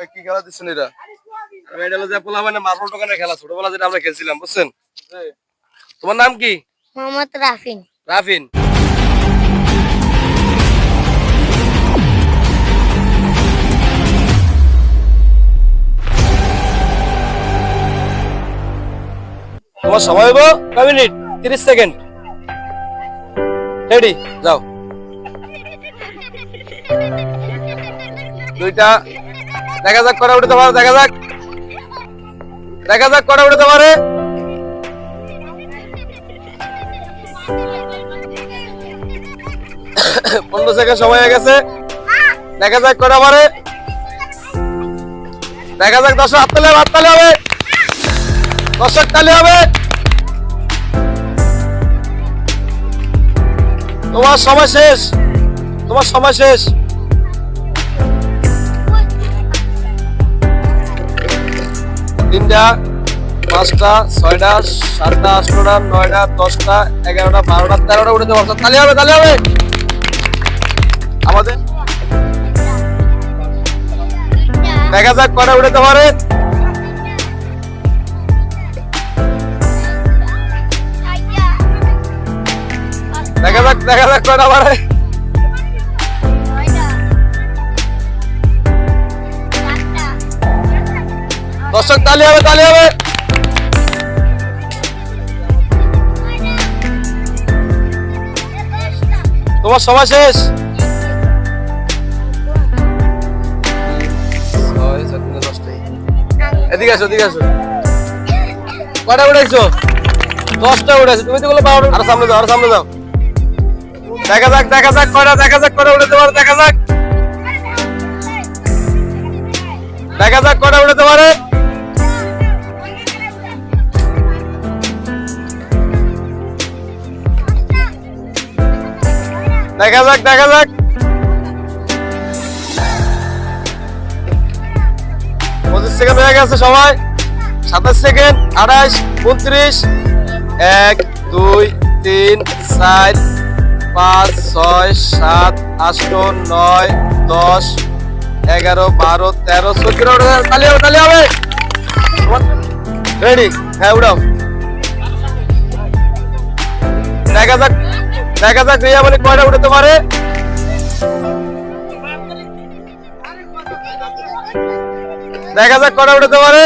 কি খেলা দিচ্ছেন এটা? এটা হলো যে পোলা মানে মার্বল দোকানের খেলা, ছোটবেলা যেটা আমরা খেলছিলাম, বুঝছেন? তোমার নাম কি? মোহাম্মদ রাফিন। রাফিন। তোমার সময় হইব কয় মিনিট? 30 সেকেন্ড। রেডি, যাও। দুইটা দেখা যাক কটা উঠতে পারে, দেখা যাক কটা উঠতে পারে। 15 সেকেন্ড সময় হয়ে গেছে, দেখা যাক কটা পারে, দেখা যাক। দর্শক হাততালি হবে, দর্শক তালি হবে। তোমার সময় শেষ, তোমার সময় শেষ। তিনটা, পাঁচটা, ছয়টা, সাতটা, আটটা, নয়টা, 10টা, 11টা, 12টা, 13টা উঠে দেওয়া। তালি হবে, তালি হবে আমাদের। দেখা যাক কটা উঠতে পারে। দেখা যাক কটা পারে। দর্শক তালি হবে, তালি হবে। তোমার সময় শেষ। এদিকে আসো, এদিকে আসো। কটা উঠাইছো? 10টা উঠাইছো। তুমি তো বলো 12টা। আরো সামনে যাও, আরো সামনে যাও। দেখা যাক কটা, দেখা যাক কটা উঠাতে পারে, দেখা যাক কটা উঠাতে পারে। দেখা যাক 25 সেকেন্ড হয়ে গেছে সময়। 27 সেকেন্ড, 28, 29, 1, 2, 3, 4, 5, 6, 7, 8, 9, 10, 11, 12, 13, 14। তালি হবে, তালি হবে। রেডি? হ্যাঁ, উঠাও। দেখা যাক রিয়া বলে কয়টা উঠাতে পারে। দেখা যাক কটা উঠাতে পারে।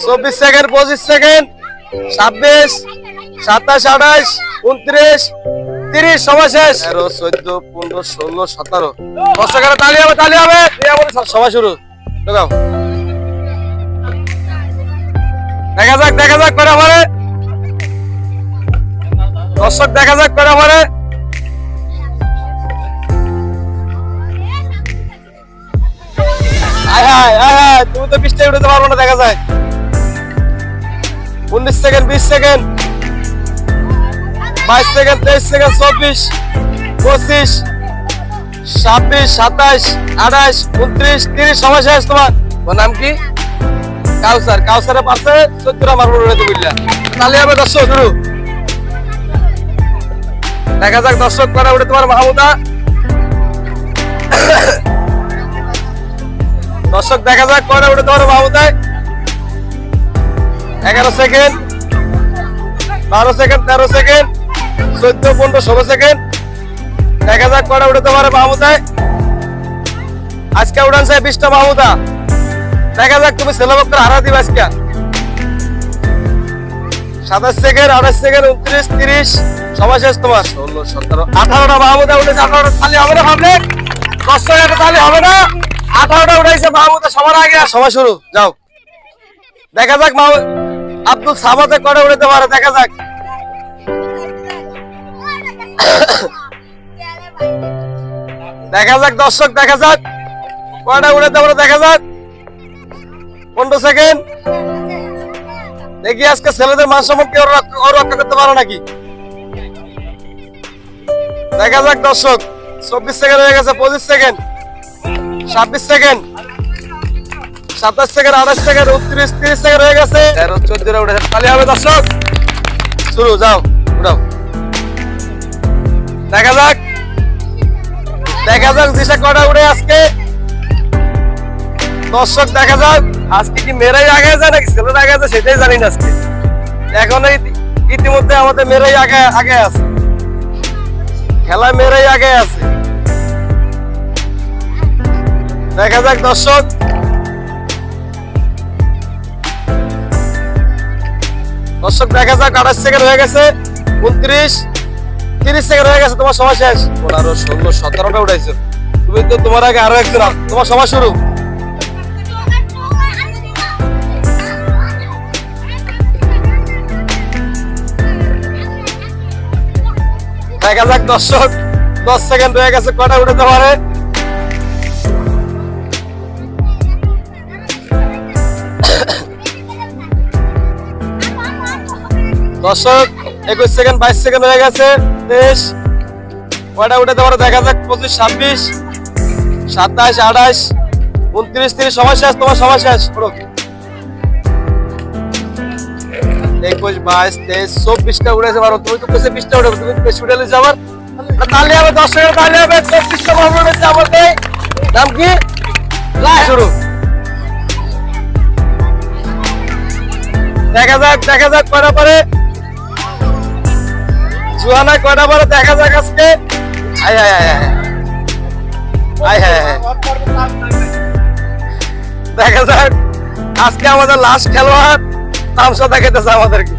24 সেকেন্ড, 25 সেকেন্ড, 26, 27, 28, 29, 30। সময় শেষ। 13, 14, 15, 16, 17। দর্শকেরা তালি হবে, তালি হবে। সময় শুরু। দেখাও। দেখা যাক কটা পারে। দর্শক দেখা যাক কটা পারে। তুমি তো 20টা উঠাতে পারবো না। দেখা যায় 19 সেকেন্ড, 20 সেকেন্ড, 22 সেকেন্ড, 23 সেকেন্ড, 24, 25, 26, 27, 28, 29, 30। সময় শেষ। তোমার নাম কি? কাউসার। কাউসারে পারছে 14টা মার্বল উঠাতে বুঝলা। তাহলে হবে। দর্শক শুরু। দেখা যাক দর্শক কটা উঠে তোমার মাহমুদা। দর্শক দেখা যাক কটা উঠে তোমার মাহমুদায়। 11 সেকেন্ড, 12 সেকেন্ড, 13 সেকেন্ড, 14, 15, 16 সেকেন্ড। দেখা যাক কটা উঠে তোমার মাহমুদায়। আজকে উঠানছে 20টা মাহমুদা। দেখা যাক তুমি ছেলেপক্ষের হারা দিবে আজকে। 27 সেকেন্ড, 28 সেকেন্ড, 29, 30। সময় শেষ তোমার। 16, 17, 18টা মাহমুদা উঠেছে। 18টা তালি হবে না ভাবলে? 10টা তালি হবে না? 18টা উঠাইছে মাহমুদা সবার আগে। সময় শুরু, যাও। দেখা যাক আব্দুল সামাদে কটা উঠাতে পারে। দেখা যাক দর্শক, দেখা যাক কটা উঠাতে পারে। দেখা যাক 15 সেকেন্ড। দেখি আজকে ছেলেদের মান সম্মান কেউ রক্ষা করতে পারে নাকি। দেখা যাক দর্শক। 24 সেকেন্ড হয়ে গেছে, 25 second, 26 second, 27 second, 28 second, 29, 30 second হয়ে গেছে। 13, 14 উঠেছে। তালি হবে দর্শক। শুরু, যাও উঠাও। দেখা যাক দিশা কটা উড়ে আজকে। দর্শক দেখা যাক আজকে কি মেয়েরাই আগে যায় নাকি ছেলেরা আগে যায় সেটাই জানি না আজকে। এখন ইতিমধ্যে আমাদের মেয়েরাই আগে আছে, খেলায় মেয়েরাই আগে আছে। দেখা যাক দর্শক। দেখা যাক 28 সেকেন্ড হয়ে গেছে, 29, 30 সেকেন্ড হয়ে গেছে, তোমার সময় শেষ। 15, 16, 17টা উঠাইছো তুমি তো, তোমার আগে আরো একজন আছে, তোমার সময় শুরু। দেখা যাক দর্শক 10 সেকেন্ড হয়ে গেছে, কটা উঠাতে পারে। দর্শক 21 সেকেন্ড, 22 সেকেন্ড হয়ে গেছে, 23, কয়টা উঠাতে পারো দেখা যাক। 25, 26, 27, 28, 29, 30, সময় শেষ, তোমার সময় শেষ। 21, 22, 23, 24টা উঠেছে পারো, তুমি তো 20টা উঠে, তুমি বেশি উঠে যাবার তাহলে হবে। 10 সেকেন্ড তাহলে হবে, 24টা মারবো উঠেছে আমাদের। নাম কি? শুরু। দেখা যাক কয়টা পারে জুহানা, কয়টা পারে দেখা যাক আজকে। আয় হায় হায় হায়, আয় হায় হায়। দেখা যাক আজকে আমাদের লাস্ট খেলোয়াড় তামসা দেখাইতেছে আমাদেরকে।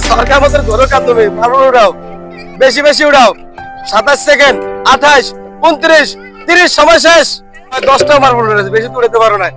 সরকার মতো ধরো কান, তুমি মারবো উঠাও, বেশি বেশি উঠাও। 27 সেকেন্ড, 28, 29, 30, সময় শেষ। 10টা মারবো উঠেছে, বেশি তো উঠাতে পারো না।